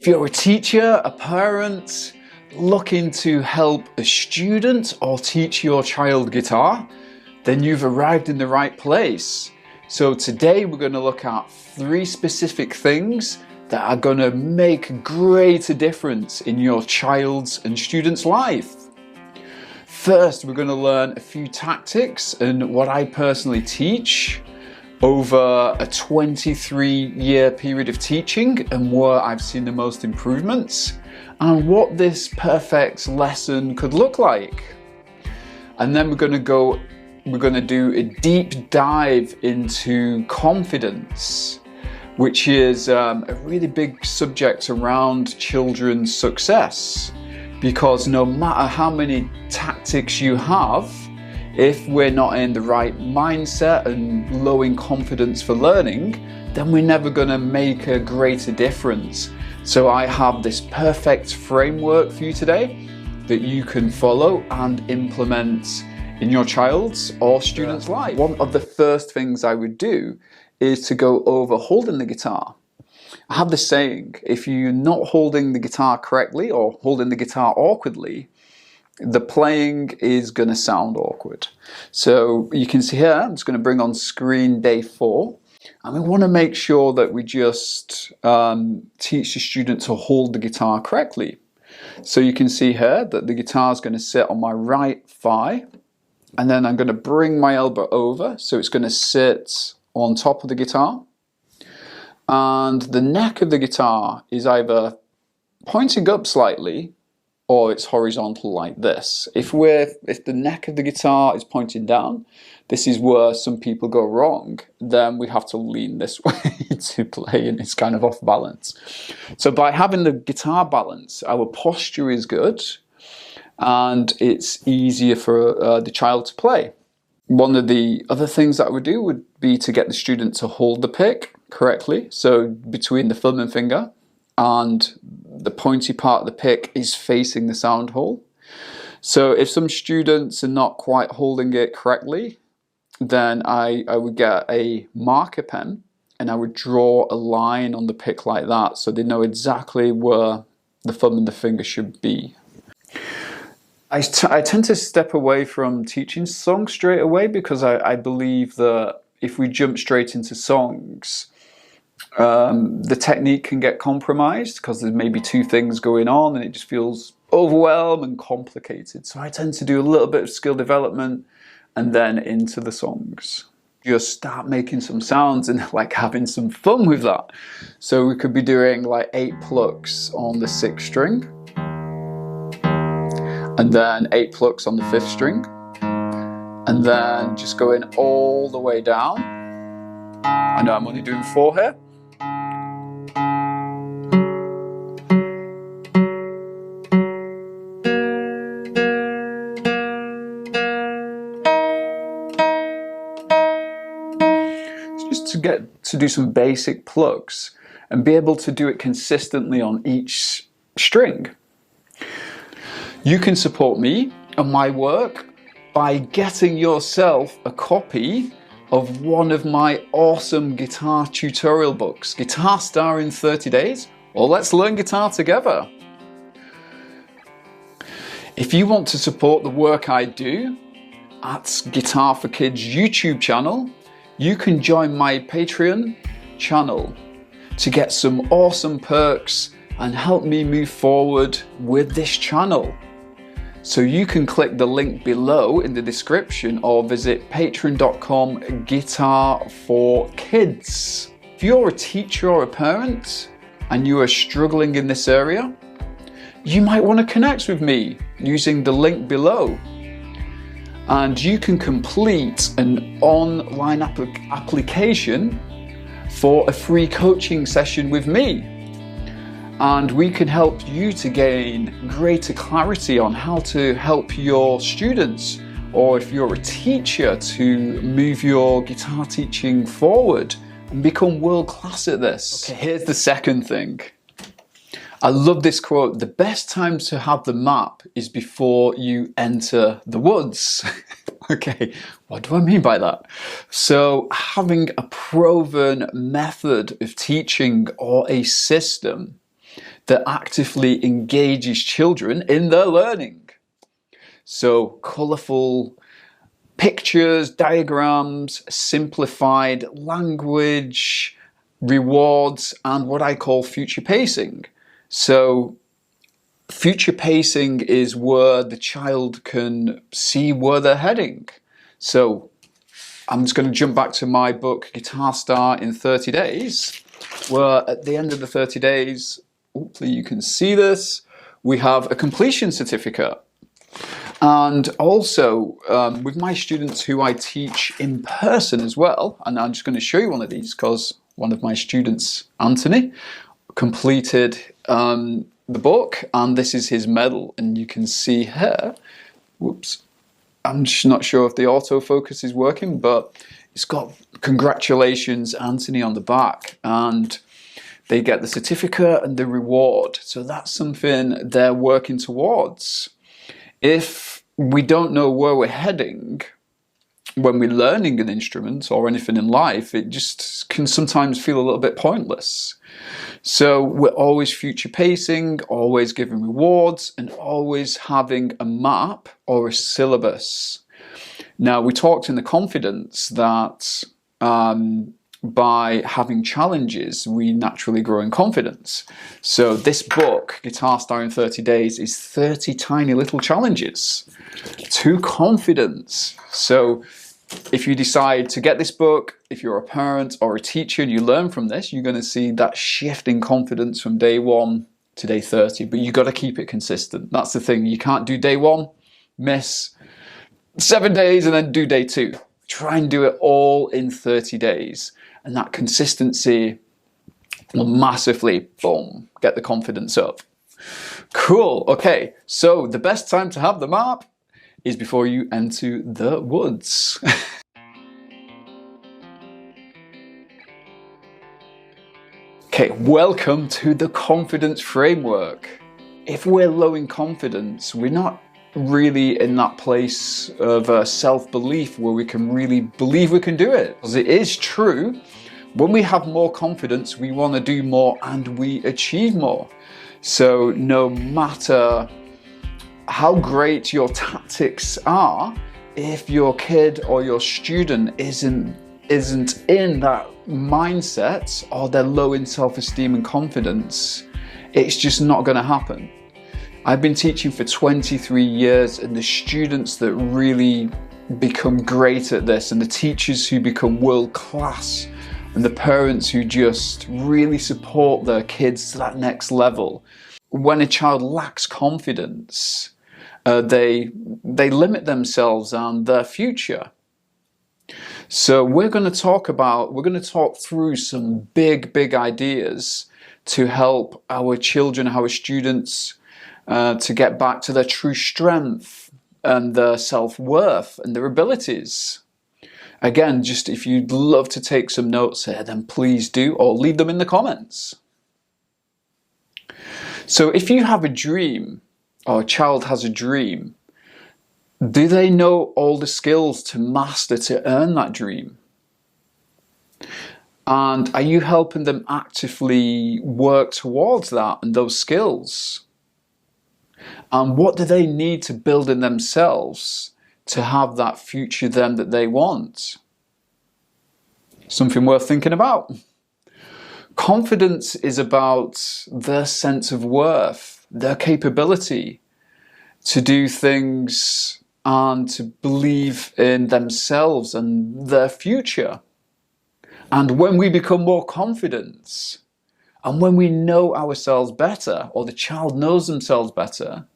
If you're a teacher, a parent, looking to help a student or teach your child guitar, then you've arrived in the right place. So today we're going to look at 3 specific things that are going to make a greater difference in your child's and student's life. First, we're going to learn a few tactics and what I personally teach over a 23-year period of teaching and where I've seen the most improvements and what this perfect lesson could look like. And then we're going to do a deep dive into confidence, which is a really big subject around children's success, because no matter how many tactics you have, if we're not in the right mindset and low in confidence for learning, then we're never going to make a greater difference. So I have this perfect framework for you today that you can follow and implement in your child's or student's life. One of the first things I would do is to go over holding the guitar. I have this saying, if you're not holding the guitar correctly or holding the guitar awkwardly, the playing is going to sound awkward. So you can see here, I'm just going to bring on screen day 4. And we want to make sure that we just teach the student to hold the guitar correctly. So you can see here that the guitar is going to sit on my right thigh. And then I'm going to bring my elbow over. So it's going to sit on top of the guitar. And the neck of the guitar is either pointing up slightly or it's horizontal like this. If the neck of the guitar is pointing down, this is where some people go wrong. Then we have to lean this way to play and it's kind of off balance. So by having the guitar balance, our posture is good and it's easier for the child to play. One of the other things that I would do would be to get the student to hold the pick correctly. So between the thumb and finger, and the pointy part of the pick is facing the sound hole. So if some students are not quite holding it correctly, then I would get a marker pen and I would draw a line on the pick like that so they know exactly where the thumb and the finger should be. I tend to step away from teaching songs straight away because I believe that if we jump straight into songs, the technique can get compromised because there's maybe 2 things going on and it just feels overwhelmed and complicated. So I tend to do a little bit of skill development and then into the songs. Just start making some sounds and like having some fun with that. So we could be doing like 8 plucks on the 6th string and then 8 plucks on the 5th string and then just going all the way down. I know I'm only doing 4 here. To do some basic plucks and be able to do it consistently on each string. You can support me and my work by getting yourself a copy of one of my awesome guitar tutorial books, Guitar Star in 30 Days, or Let's Learn Guitar Together. If you want to support the work I do at Guitar for Kids YouTube channel, you can join my Patreon channel to get some awesome perks and help me move forward with this channel. So you can click the link below in the description or visit patreon.com/guitar4kids. If you're a teacher or a parent and you are struggling in this area, you might want to connect with me using the link below. And you can complete an online application for a free coaching session with me. And we can help you to gain greater clarity on how to help your students, or if you're a teacher, to move your guitar teaching forward and become world class at this. Okay, here's the second thing. I love this quote: the best time to have the map is before you enter the woods. Okay, what do I mean by that? So having a proven method of teaching or a system that actively engages children in their learning. So colourful pictures, diagrams, simplified language, rewards, and what I call future pacing. So future pacing is where the child can see where they're heading. So I'm just going to jump back to my book, Guitar Star in 30 Days, where at the end of the 30 days, hopefully you can see this, we have a completion certificate. And also with my students who I teach in person as well, and I'm just going to show you one of these because one of my students, Anthony, completed the book, and this is his medal, and you can see here, whoops, I'm just not sure if the autofocus is working, but it's got congratulations Anthony on the back, and they get the certificate and the reward. So that's something they're working towards. If we don't know where we're heading when we're learning an instrument or anything in life, it just can sometimes feel a little bit pointless. So we're always future pacing, always giving rewards, and always having a map or a syllabus. Now, we talked in the confidence that by having challenges, we naturally grow in confidence. So this book, Guitar Star in 30 Days, is 30 tiny little challenges to confidence. So if you decide to get this book, if you're a parent or a teacher and you learn from this, you're going to see that shift in confidence from day 1 to day 30. But you've got to keep it consistent. That's the thing. You can't do day 1, miss 7 days, and then do day 2. Try and do it all in 30 days. And that consistency will massively, boom, get the confidence up. Cool. Okay, so the best time to have the map is before you enter the woods. Okay, welcome to the confidence framework. If we're low in confidence, we're not really in that place of self-belief where we can really believe we can do it. Because it is true, when we have more confidence, we want to do more and we achieve more. So no matter how great your tactics are, if your kid or your student isn't in that mindset, or they're low in self-esteem and confidence, it's just not going to happen. I've been teaching for 23 years, and the students that really become great at this, and the teachers who become world class, and the parents who just really support their kids to that next level. When a child lacks confidence, they limit themselves and their future. So we're going to talk through some big ideas to help our children, our students, to get back to their true strength and their self-worth and their abilities. Again, just if you'd love to take some notes here, then please do, or leave them in the comments. So if you have a dream, or a child has a dream, do they know all the skills to master to earn that dream? And are you helping them actively work towards that and those skills? And what do they need to build in themselves to have that future them that they want? Something worth thinking about. Confidence is about their sense of worth, their capability to do things and to believe in themselves and their future. And when we become more confident, and when we know ourselves better, or the child knows themselves better,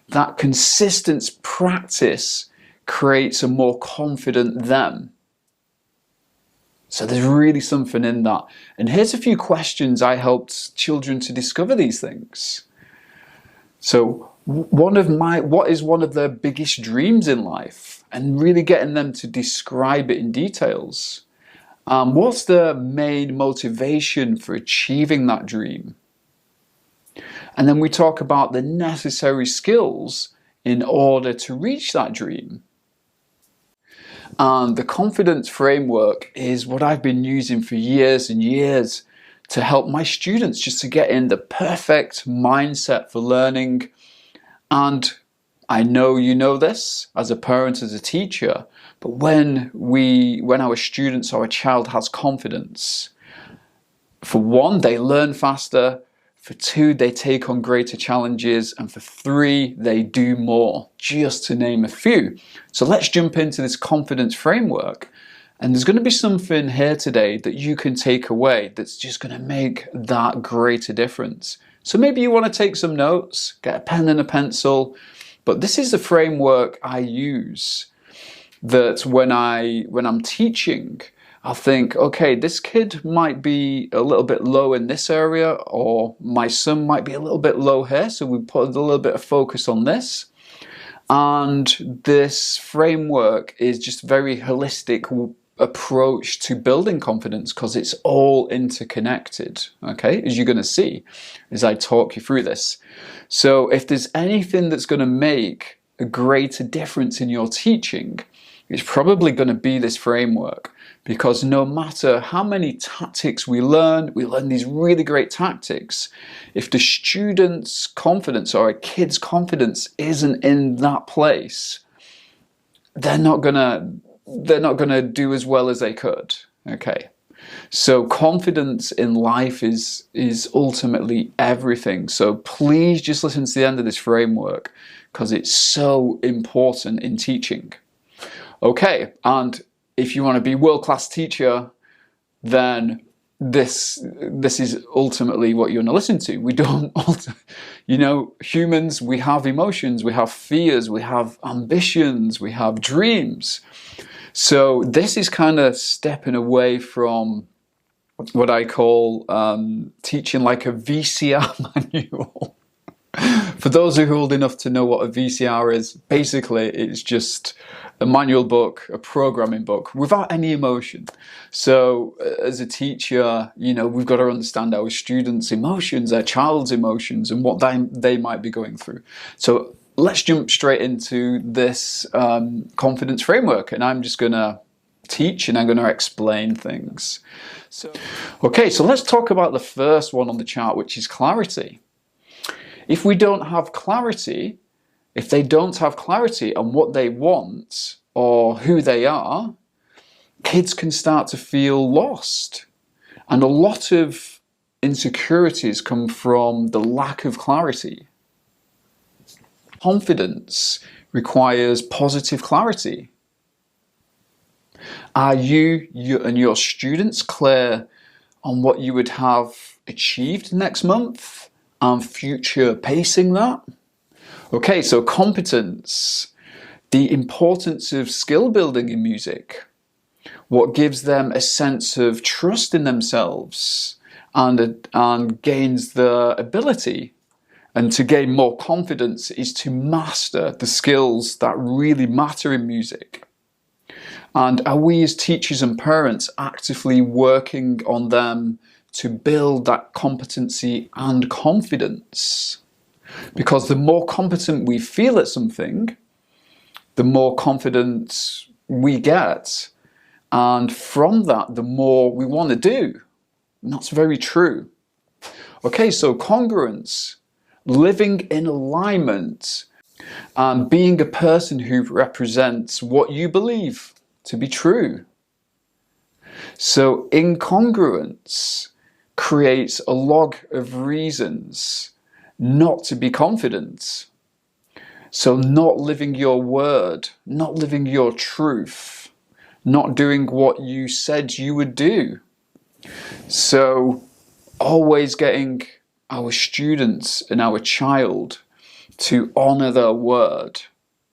that consistent practice creates a more confident them. So there's really something in that. And here's a few questions I helped children to discover these things. So what is one of their biggest dreams in life? And really getting them to describe it in details. What's the main motivation for achieving that dream? And then we talk about the necessary skills in order to reach that dream. And the confidence framework is what I've been using for years and years to help my students just to get in the perfect mindset for learning. And I know you know this as a parent, as a teacher, but when our students or a child has confidence, for one, they learn faster, for two, they take on greater challenges, and for three, they do more, just to name a few. So let's jump into this confidence framework. And there's going to be something here today that you can take away that's just going to make that greater difference. So maybe you want to take some notes, get a pen and a pencil, but this is the framework I use, that when I'm teaching, I'll think, okay, this kid might be a little bit low in this area, or my son might be a little bit low here, so we put a little bit of focus on this. And this framework is just very holistic approach to building confidence because it's all interconnected, okay, as you're going to see as I talk you through this. So if there's anything that's going to make a greater difference in your teaching, it's probably going to be this framework, because no matter how many tactics we learn these really great tactics, if the student's confidence or a kid's confidence isn't in that place, they're not gonna do as well as they could. Okay, so confidence in life is ultimately everything. So please just listen to the end of this framework, because it's so important in teaching. Okay, and if you want to be a world-class teacher, then this is ultimately what you're going to listen to. We don't, humans, we have emotions, we have fears, we have ambitions, we have dreams. So this is kind of stepping away from what I call teaching like a VCR manual. For those who are old enough to know what a VCR is, basically it's just a manual book, a programming book, without any emotion. So as a teacher, we've got to understand our students' emotions, our child's emotions, and what they might be going through. So let's jump straight into this confidence framework, and I'm just going to teach and I'm going to explain things. Okay, so let's talk about the first one on the chart, which is clarity. If they don't have clarity on what they want or who they are, kids can start to feel lost. And a lot of insecurities come from the lack of clarity. Confidence requires positive clarity. Are you and your students clear on what you would have achieved next month and future pacing that? Okay, so competence, the importance of skill building in music, what gives them a sense of trust in themselves and gains the ability. And to gain more confidence is to master the skills that really matter in music. And are we as teachers and parents actively working on them to build that competency and confidence? Because the more competent we feel at something, the more confidence we get. And from that, the more we want to do. And that's very true. Okay, so congruence, living in alignment, and being a person who represents what you believe to be true. So incongruence creates a lot of reasons not to be confident. So not living your word, not living your truth, not doing what you said you would do. So always getting our students and our child to honor their word.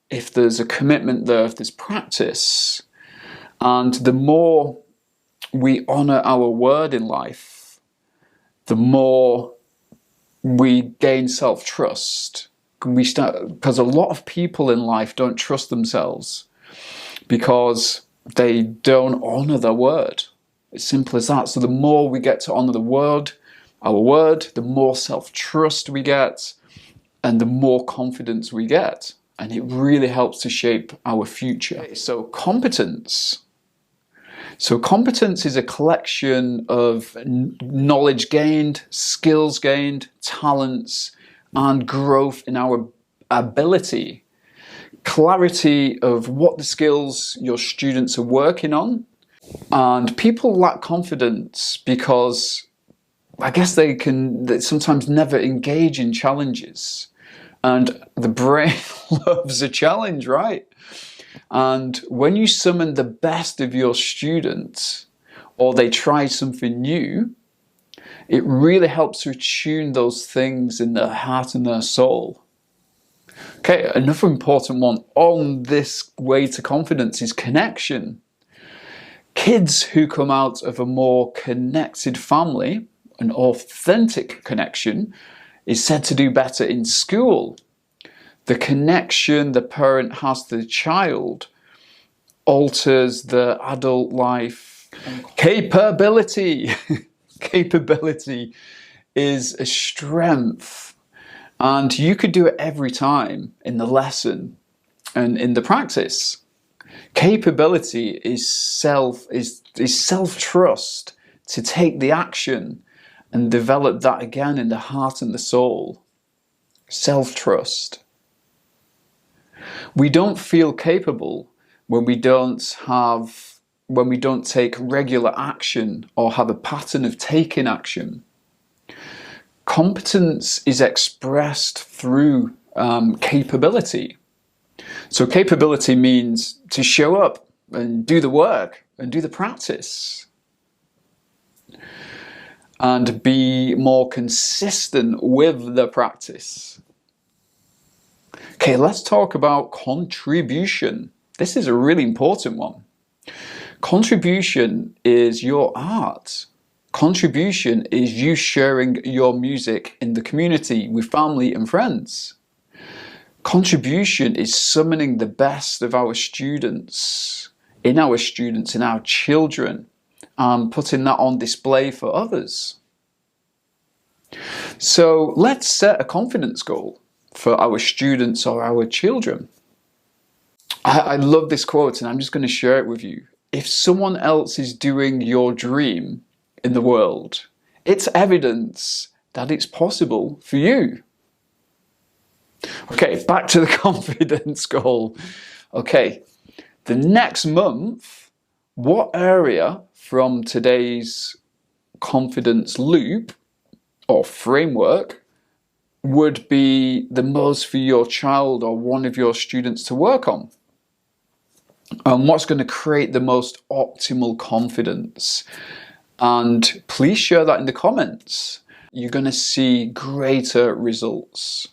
If there's a commitment there, if there's practice, and the more we honor our word in life, the more we gain self-trust. Because a lot of people in life don't trust themselves because they don't honor their word. It's simple as that. So the more we get to honor our word, the more self-trust we get and the more confidence we get. And it really helps to shape our future. Okay, so competence. So competence is a collection of knowledge gained, skills gained, talents, and growth in our ability. Clarity of what the skills your students are working on. And people lack confidence because I guess they sometimes never engage in challenges. And the brain loves a challenge, right? And when you summon the best of your students, or they try something new, it really helps to attune those things in their heart and their soul. Okay, another important one on this way to confidence is connection. Kids who come out of a more connected family, an authentic connection, is said to do better in school. The connection the parent has to the child alters the adult life. Capability. Capability is a strength, and you could do it every time in the lesson and in the practice. Capability is self-trust to take the action and develop that again in the heart and the soul. Self-trust. We don't feel capable when we don't take regular action or have a pattern of taking action. Competence is expressed through capability. So capability means to show up and do the work and do the practice and be more consistent with the practice. Okay, let's talk about contribution. This is a really important one. Contribution is your art. Contribution is you sharing your music in the community with family and friends. Contribution is summoning the best of our students, in our children, and putting that on display for others. So let's set a confidence goal for our students or our children. I love this quote, and I'm just going to share it with you. If someone else is doing your dream in the world, it's evidence that it's possible for you. Okay, back to the confidence goal. Okay, the next month, what area from today's confidence loop or framework would be the most for your child or one of your students to work on? And what's going to create the most optimal confidence? And please share that in the comments. You're going to see greater results.